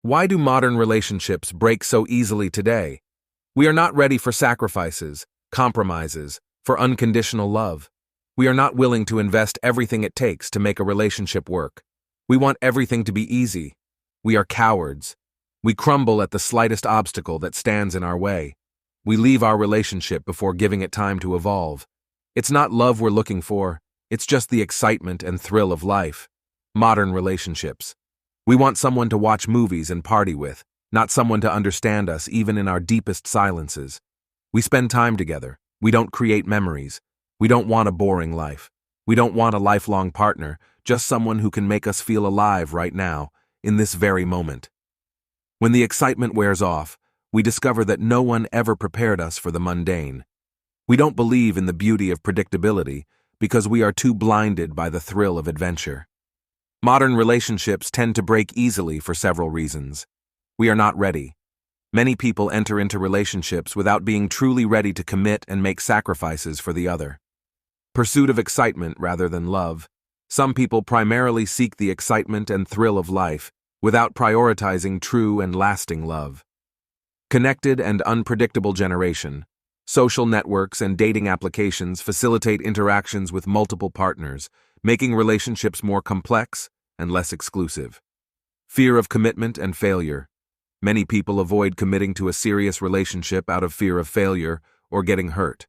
Why do modern relationships break so easily today? We are not ready for sacrifices, compromises, for unconditional love. We are not willing to invest everything it takes to make a relationship work. We want everything to be easy. We are cowards. We crumble at the slightest obstacle that stands in our way. We leave our relationship before giving it time to evolve. It's not love we're looking for, it's just the excitement and thrill of life. Modern relationships. We want someone to watch movies and party with, not someone to understand us even in our deepest silences. We spend time together. We don't create memories. We don't want a boring life. We don't want a lifelong partner, just someone who can make us feel alive right now, in this very moment. When the excitement wears off, we discover that no one ever prepared us for the mundane. We don't believe in the beauty of predictability because we are too blinded by the thrill of adventure. Modern relationships tend to break easily for several reasons. We are not ready. Many people enter into relationships without being truly ready to commit and make sacrifices for the other. Pursuit of excitement rather than love. Some people primarily seek the excitement and thrill of life without prioritizing true and lasting love. Connected and unpredictable generation. Social networks and dating applications facilitate interactions with multiple partners, making relationships more complex and less exclusive. Fear of commitment and failure. Many people avoid committing to a serious relationship out of fear of failure or getting hurt.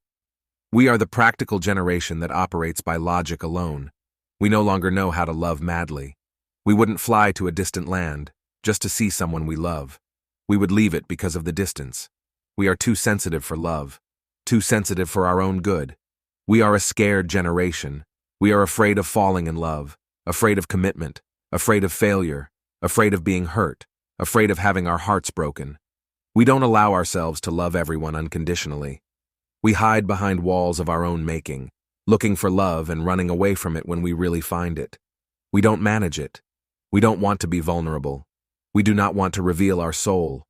We are the practical generation that operates by logic alone. We no longer know how to love madly. We wouldn't fly to a distant land just to see someone we love. We would leave it because of the distance. We are too sensitive for love, too sensitive for our own good. We are a scared generation. We are afraid of falling in love, afraid of commitment, afraid of failure, afraid of being hurt, afraid of having our hearts broken. We don't allow ourselves to love everyone unconditionally. We hide behind walls of our own making, looking for love and running away from it when we really find it. We don't manage it. We don't want to be vulnerable. We do not want to reveal our soul.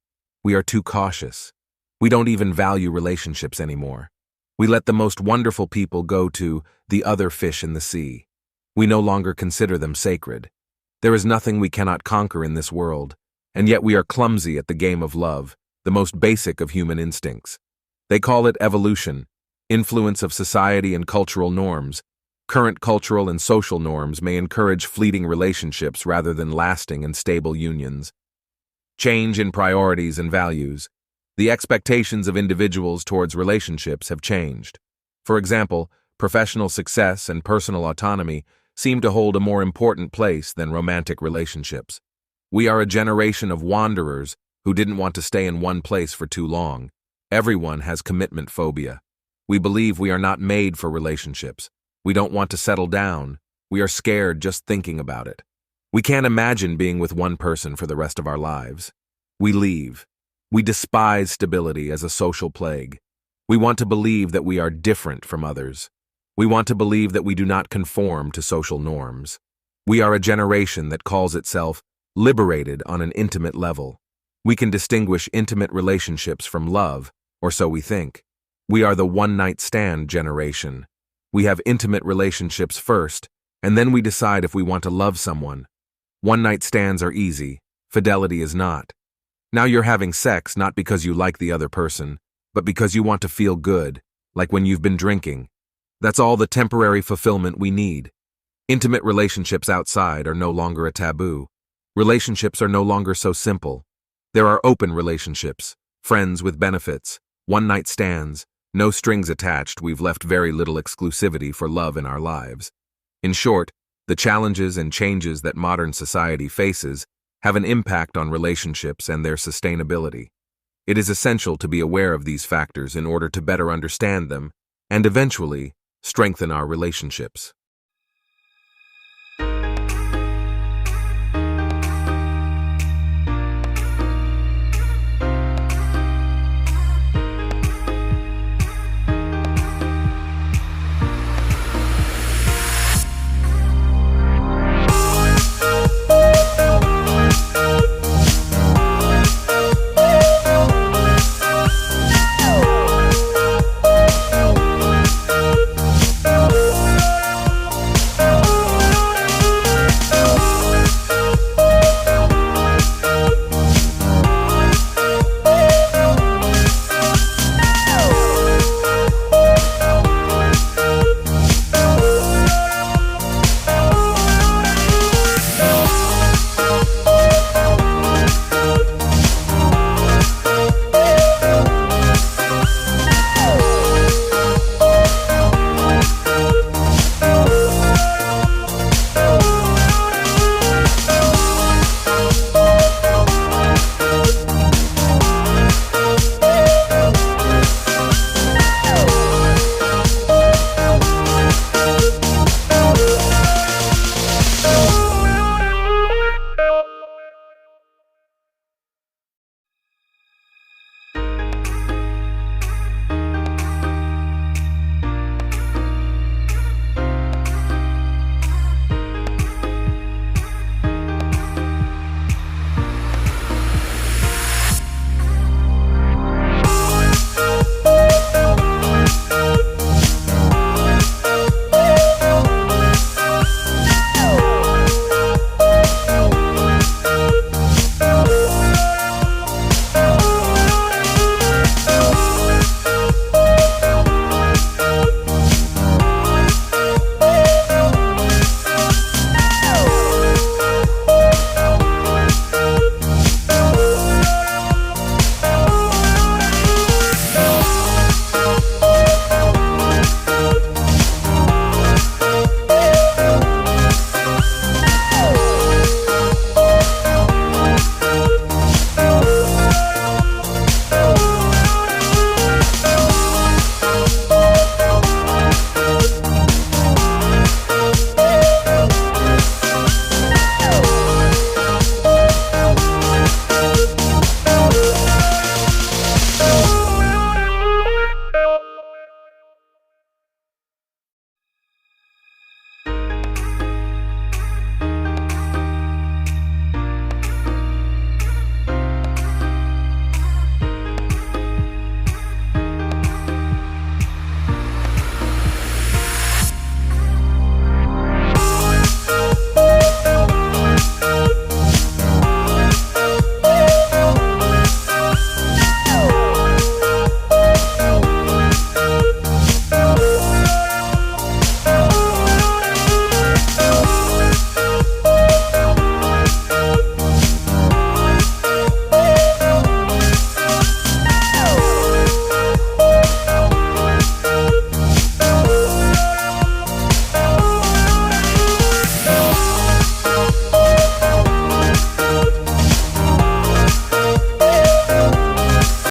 We are too cautious. We don't even value relationships anymore. We let the most wonderful people go to the other fish in the sea. We no longer consider them sacred. There is nothing we cannot conquer in this world, and yet we are clumsy at the game of love, the most basic of human instincts. They call it evolution, influence of society and cultural norms. Current cultural and social norms may encourage fleeting relationships rather than lasting and stable unions. Change in priorities and values. The expectations of individuals towards relationships have changed. For example, professional success and personal autonomy seem to hold a more important place than romantic relationships. We are a generation of wanderers who didn't want to stay in one place for too long. Everyone has commitment phobia. We believe we are not made for relationships. We don't want to settle down. We are scared just thinking about it. We can't imagine being with one person for the rest of our lives. We leave. We despise stability as a social plague. We want to believe that we are different from others. We want to believe that we do not conform to social norms. We are a generation that calls itself liberated on an intimate level. We can distinguish intimate relationships from love, or so we think. We are the one-night stand generation. We have intimate relationships first, and then we decide if we want to love someone. One-night stands are easy. Fidelity is not. Now you're having sex not because you like the other person, but because you want to feel good, like when you've been drinking. That's all the temporary fulfillment we need. Intimate relationships outside are no longer a taboo. Relationships are no longer so simple. There are open relationships, friends with benefits, one-night stands, no strings attached. We've left very little exclusivity for love in our lives. In short, the challenges and changes that modern society faces have an impact on relationships and their sustainability. It is essential to be aware of these factors in order to better understand them and eventually strengthen our relationships.